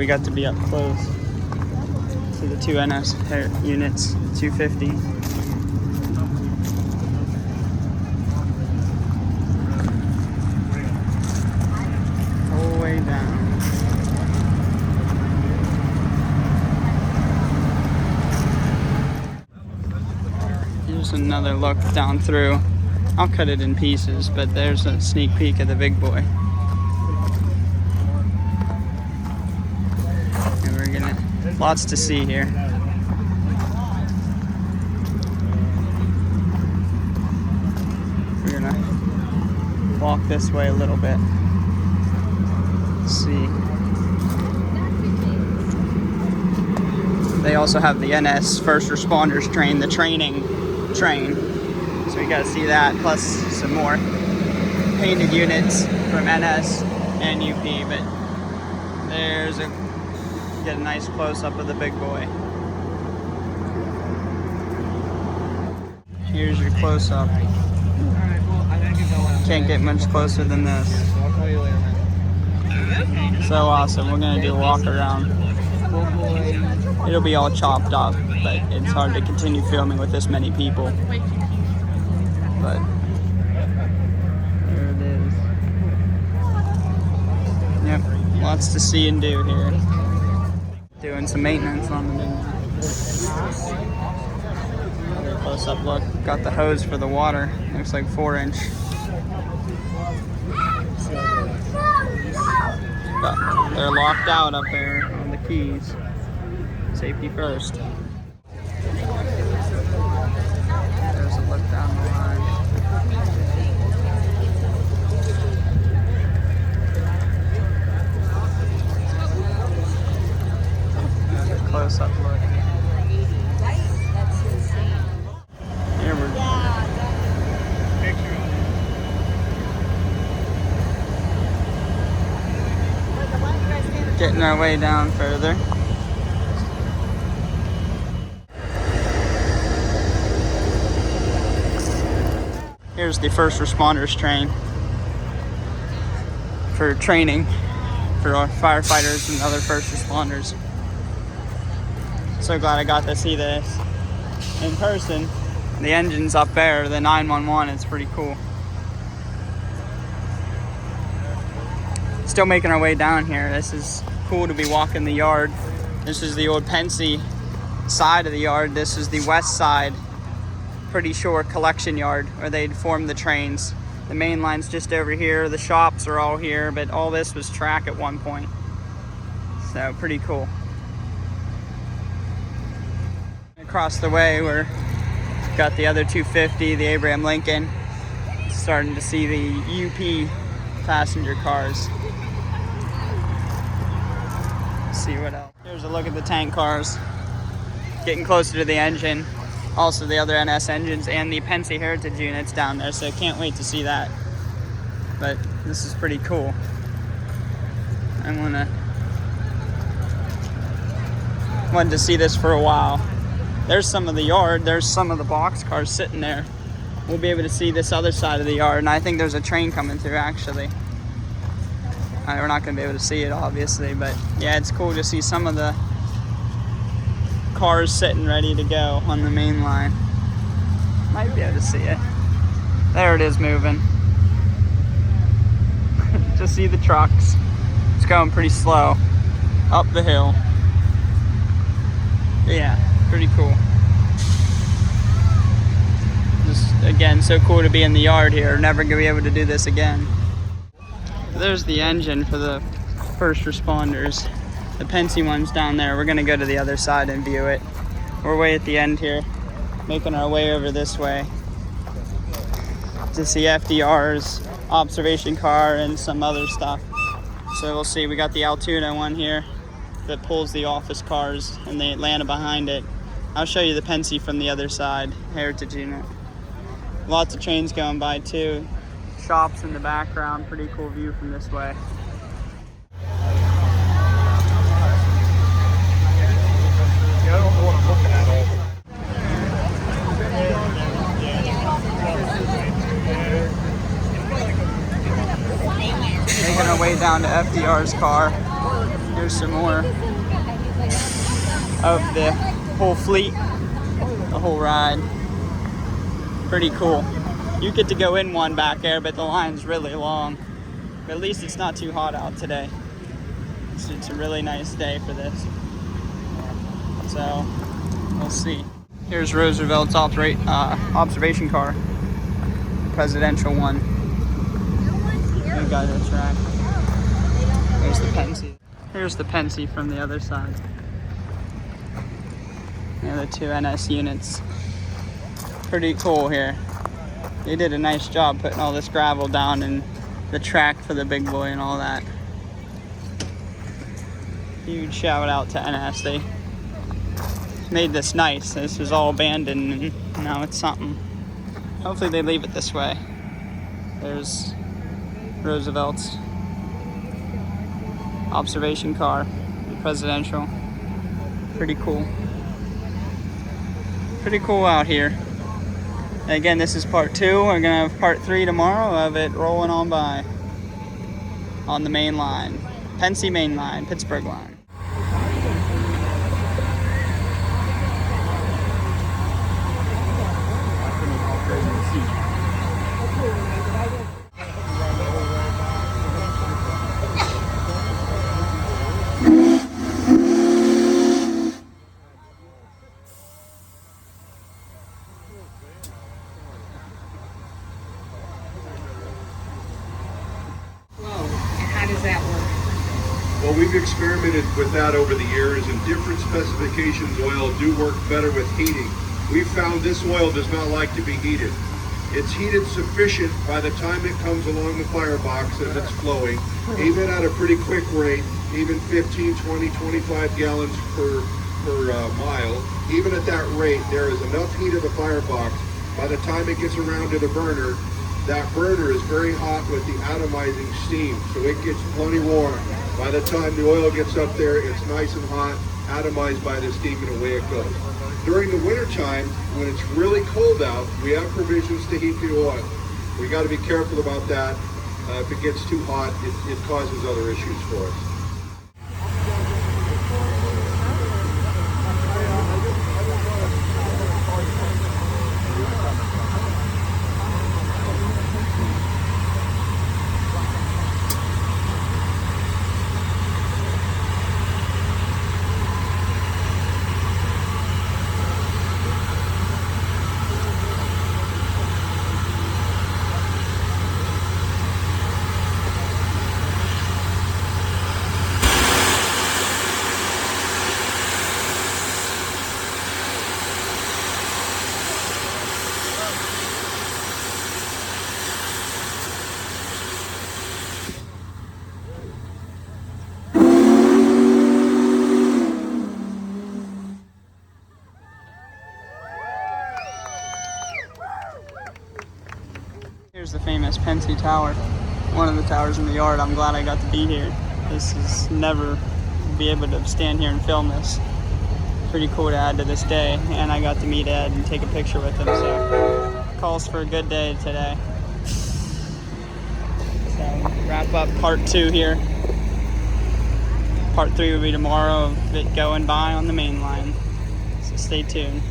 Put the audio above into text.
got to be up close to the two NS units, 250. Whole way down. Here's another look down through. I'll cut it in pieces, but there's a sneak peek of the big boy. And we're gonna, lots to see here. We're gonna walk this way a little bit. Let's see. They also have the NS First Responders train, the training train. So we got to see that, plus some more painted units from NS and UP. But there's a, get a nice close-up of the big boy. Here's your close-up. Can't get much closer than this. So awesome. We're gonna do a walk around. It'll be all chopped up, but it's hard to continue filming with this many people. But there it is. Yep, lots to see and do here. Doing some maintenance on the big one. Close-up look. Got the hose for the water. Looks like 4-inch. But they're locked out up there on the keys. Safety first. There's a look down the line. There's a close-up look. Here we're getting our way down further. Here's the first responders train for training for our firefighters and other first responders. So glad I got to see this in person. The engine's up there, the 911, it's pretty cool. Still making our way down here. This is cool to be walking the yard. This is the old Pensy side of the yard. This is the west side, pretty sure, collection yard where they'd form the trains. The main line's just over here. The shops are all here, but all this was track at one point. So pretty cool. Across the way, we're got the other 250, the Abraham Lincoln. Starting to see the UP passenger cars. Let's see what else. Here's a look at the tank cars. Getting closer to the engine. Also the other NS engines and the Pensy Heritage units down there, so can't wait to see that. But this is pretty cool. I wanted to see this for a while. There's some of the yard, there's some of the box cars sitting there. We'll be able to see this other side of the yard, and I think there's a train coming through actually. We're not gonna be able to see it obviously, but yeah, it's cool to see some of the cars sitting ready to go on the main line. Might be able to see it. There it is moving. Just see the trucks. It's going pretty slow up the hill. Yeah, pretty cool. Just again, so cool to be in the yard here. Never gonna be able to do this again. There's the engine for the first responders. The Pensy one's down there. We're gonna go to the other side and view it. We're way at the end here, making our way over this way to see FDR's observation car and some other stuff. So we'll see. We got the Altoona one here that pulls the office cars and the Atlanta behind it. I'll show you the Pensy from the other side, Heritage unit. Lots of trains going by too. Shops in the background, pretty cool view from this way. Making our way down to FDR's car. Here's Here's some more of the whole fleet, the whole ride. Pretty cool. You get to go in one back there, but the line's really long. But at least it's not too hot out today. It's a really nice day for this. So, we'll see. Here's Roosevelt's observation car. Presidential one. You got the track. There's the Pensy. Here's the Pensy from the other side. The other two NS units. Pretty cool here. They did a nice job putting all this gravel down and the track for the big boy and all that. Huge shout out to NS. They made this nice. This was all abandoned and now it's something. Hopefully they leave it this way. There's Roosevelt's observation car, presidential. Pretty cool. Pretty cool out here. And again, this is part 2. We're gonna have part 3 tomorrow of it rolling on by on the main line. Pensy main line, Pittsburgh line. Well, we've experimented with that over the years, and different specifications oil do work better with heating. We've found this oil does not like to be heated. It's heated sufficient by the time it comes along the firebox as it's flowing, even at a pretty quick rate, even 15, 20, 25 gallons per mile. Even at that rate, there is enough heat of the firebox. By the time it gets around to the burner, that burner is very hot with the atomizing steam, so it gets plenty warm. By the time the oil gets up there, it's nice and hot, atomized by the steam, and away it goes. During the winter time, when it's really cold out, we have provisions to heat the oil. We got to be careful about that. If it gets too hot, it causes other issues for us. Here's the famous Pensy Tower, one of the towers in the yard. I'm glad I got to be here. This is never be able to stand here and film this. Pretty cool to add to this day, and I got to meet Ed and take a picture with him, so calls for a good day today. So wrap up part 2 here. Part 3 will be tomorrow of it going by on the main line, so stay tuned.